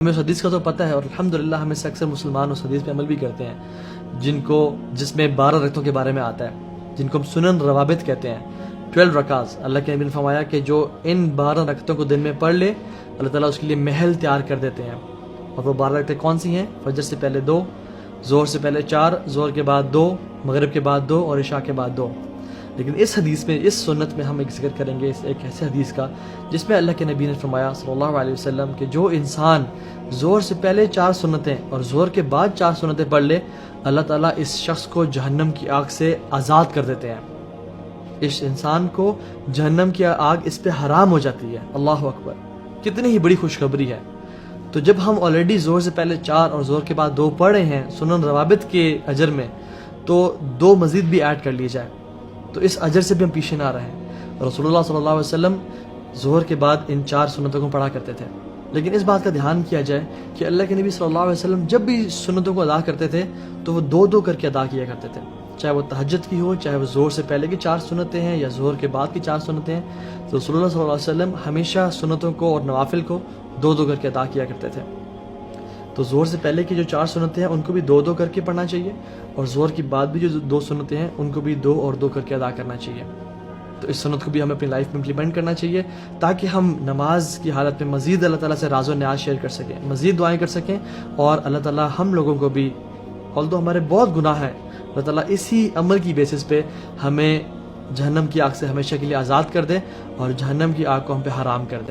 ہمیں اس حدیث کا تو پتہ ہے، اور الحمدللہ ہمیں سے اکثر مسلمان اس حدیث پہ عمل بھی کرتے ہیں، جس میں 12 رکعتوں کے بارے میں آتا ہے، جن کو ہم سنن روابط کہتے ہیں، 12 رکعات۔ اللہ کے نبی نے فرمایا کہ جو ان 12 رکعتوں کو دن میں پڑھ لے، اللہ تعالیٰ اس کے لیے محل تیار کر دیتے ہیں۔ اور وہ 12 رکعتیں کون سی ہیں؟ فجر سے پہلے 2، ظہر سے پہلے 4، ظہر کے بعد 2، مغرب کے بعد 2 اور عشاء کے بعد 2۔ لیکن اس حدیث میں، اس سنت میں ہم ایک ذکر کریں گے ایک ایسے حدیث کا جس میں اللہ کے نبی نے فرمایا صلی اللہ علیہ وسلم کہ جو انسان ظہر سے پہلے 4 سنتیں اور ظہر کے بعد 4 سنتیں پڑھ لے، اللہ تعالیٰ اس شخص کو جہنم کی آگ سے آزاد کر دیتے ہیں۔ اس انسان کو جہنم کی آگ اس پہ حرام ہو جاتی ہے۔ اللہ اکبر، کتنی ہی بڑی خوشخبری ہے۔ تو جب ہم آلریڈی ظہر سے پہلے 4 اور ظہر کے بعد 2 پڑھ رہے ہیں سنن روابط کے اجر میں، تو 2 مزید بھی ایڈ کر لیے جائے تو اس اجر سے بھی ہم پیچھے نہ رہیں۔ رسول اللہ صلی اللہ علیہ وسلم ظہر کے بعد ان 4 سنتوں کو پڑھا کرتے تھے، لیکن اس بات کا دھیان کیا جائے کہ اللہ کے نبی صلی اللہ علیہ وسلم جب بھی سنتوں کو ادا کرتے تھے تو وہ 2 کر کے ادا کیا کرتے تھے، چاہے وہ تہجد کی ہو، چاہے وہ ظہر سے پہلے کی 4 سنتیں ہیں یا ظہر کے بعد کی 4 سنتیں ہیں۔ تو رسول اللہ صلی اللہ علیہ وسلم ہمیشہ سنتوں کو اور نوافل کو 2 کر کے ادا کیا کرتے تھے۔ تو ظہر سے پہلے کی جو 4 سنتیں ہیں ان کو بھی 2 کر کے پڑھنا چاہیے، اور ظہر کے بعد بھی جو 2 سنتیں ہیں ان کو بھی 2 اور 2 کر کے ادا کرنا چاہیے۔ تو اس سنت کو بھی ہمیں اپنی لائف میں امپلیمنٹ کرنا چاہیے تاکہ ہم نماز کی حالت میں مزید اللہ تعالیٰ سے راز و نیاز شیئر کر سکیں، مزید دعائیں کر سکیں، اور اللہ تعالیٰ ہم لوگوں کو بھی، although ہمارے بہت گناہ ہیں، اللہ تعالیٰ اسی عمل کی بیسس پہ ہمیں جہنم کی آگ سے ہمیشہ کے لیے آزاد کر دے اور جہنم کی آگ کو ہم پہ حرام کر دے۔